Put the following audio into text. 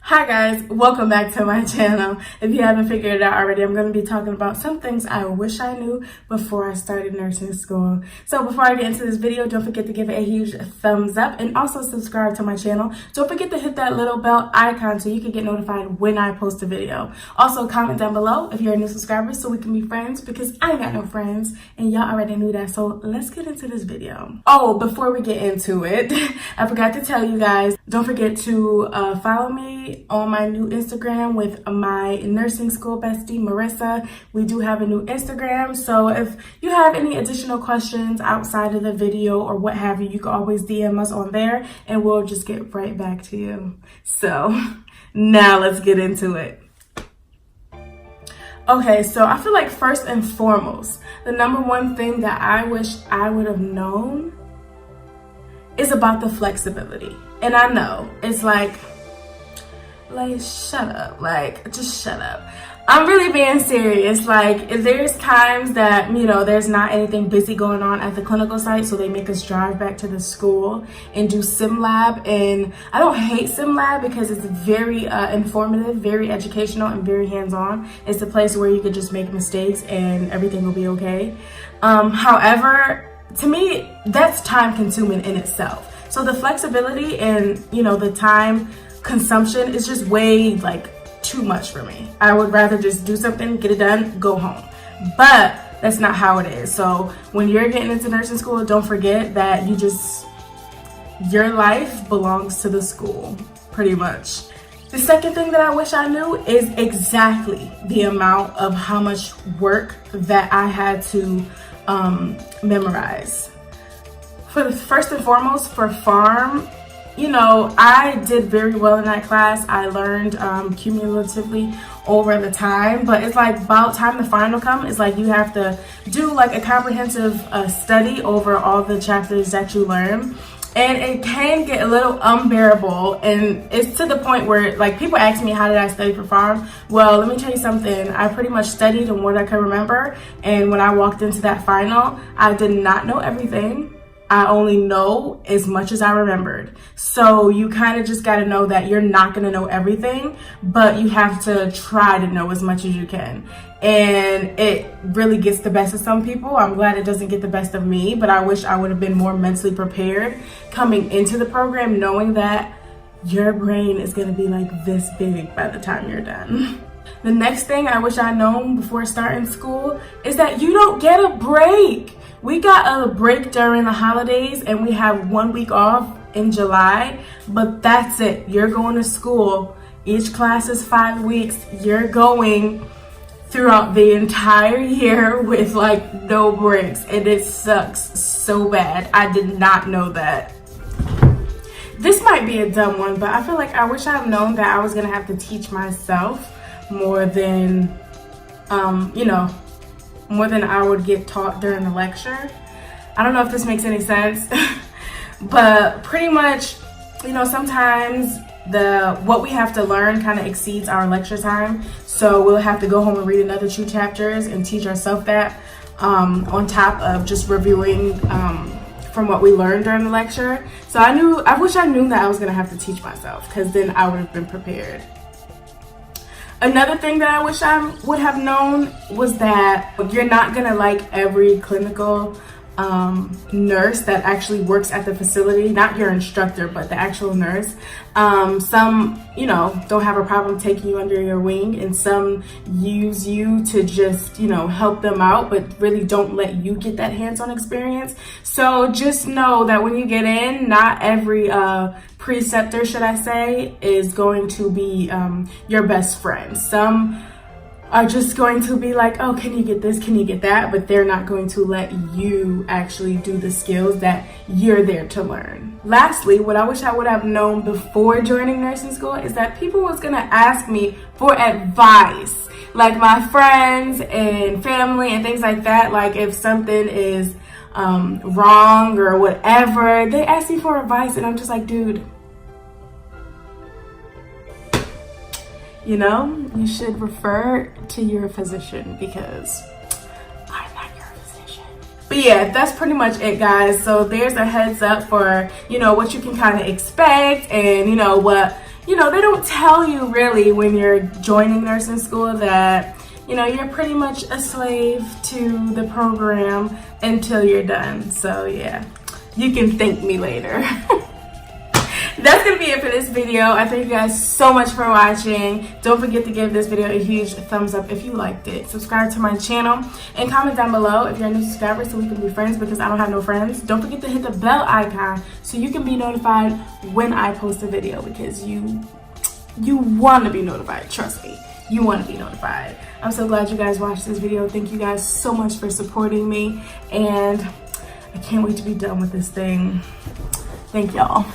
Hi guys, welcome back to my channel. If you haven't figured it out already, I'm going to be talking about some things I wish I knew before I started nursing school. So before I get into this video, don't forget to give it a huge thumbs up and also subscribe to my channel. Don't forget to hit that little bell icon so you can get notified when I post a video. Also comment down below if you're a new subscriber so we can be friends, because I ain't got no friends and y'all already knew that. So let's get into this video. Oh, before we get into it, I forgot to tell you guys, don't forget to follow me on my new Instagram with my nursing school bestie Marissa. We do have a new Instagram, so if you have any additional questions outside of the video or what have you, you can always DM us on there and we'll just get right back to you. So now let's get into it. Okay, so I feel like first and foremost, the number one thing that I wish I would have known is about the flexibility. And I know it's like shut up, just shut up. I'm really being serious. Like, there's times that, you know, there's not anything busy going on at the clinical site, so they make us drive back to the school and do sim lab. And I don't hate sim lab because it's very informative, very educational, and very hands-on. It's a place where you could just make mistakes and everything will be okay. However, to me, that's time consuming in itself. So the flexibility and, you know, the time consumption is just way too much for me. I would rather just do something, get it done, go home. But that's not how it is. So when you're getting into nursing school, don't forget that your life belongs to the school, pretty much. The second thing that I wish I knew is exactly the amount of how much work that I had to memorize. First and foremost, for pharm, you know, I did very well in that class. I learned cumulatively over the time, but it's like about time the final comes, it's like you have to do like a comprehensive study over all the chapters that you learn. And it can get a little unbearable, and it's to the point where like people ask me, how did I study for pharm? Well, let me tell you something. I pretty much studied on what I could remember, and when I walked into that final, I did not know everything. I only know as much as I remembered. So you kind of just got to know that you're not going to know everything, but you have to try to know as much as you can. And it really gets the best of some people. I'm glad it doesn't get the best of me, but I wish I would have been more mentally prepared coming into the program, knowing that your brain is going to be like this big by the time you're done. The next thing I wish I'd known before starting school is that you don't get a break. We got a break during the holidays and we have 1 week off in July, but that's it. You're going to school. Each class is 5 weeks. You're going throughout the entire year with like no breaks, and it sucks so bad. I did not know that. This might be a dumb one, but I feel like I wish I had known that I was gonna have to teach myself more than, more than I would get taught during the lecture. I don't know if this makes any sense, but pretty much, you know, sometimes what we have to learn kind of exceeds our lecture time. So we'll have to go home and read another 2 chapters and teach ourselves that on top of just reviewing from what we learned during the lecture. So I wish I knew that I was gonna have to teach myself, because then I would have been prepared. Another thing that I wish I would have known was that you're not gonna like every clinical nurse that actually works at the facility, not your instructor, but the actual nurse. Some, you know, don't have a problem taking you under your wing, and some use you to just, you know, help them out, but really don't let you get that hands-on experience. So just know that when you get in, not every preceptor, should I say, is going to be your best friend. Some are just going to be like, oh, can you get this, can you get that, but they're not going to let you actually do the skills that you're there to learn. Lastly, what I wish I would have known before joining nursing school is that people was gonna ask me for advice, like my friends and family and things like that. Like if something is wrong or whatever, they ask me for advice, and I'm just like, dude, you know, you should refer to your physician, because I'm not your physician. But yeah, that's pretty much it, guys. So there's a heads up for, you know, what you can kind of expect, and you know what you know, they don't tell you really when you're joining nursing school that, you know, you're pretty much a slave to the program until you're done. So yeah, you can thank me later. That's gonna be it for this video. I thank you guys so much for watching. Don't forget to give this video a huge thumbs up if you liked it. Subscribe to my channel and comment down below if you're a new subscriber so we can be friends, because I don't have no friends. Don't forget to hit the bell icon so you can be notified when I post a video, because you want to be notified. Trust me, you want to be notified. I'm so glad you guys watched this video. Thank you guys so much for supporting me, and I can't wait to be done with this thing. Thank y'all.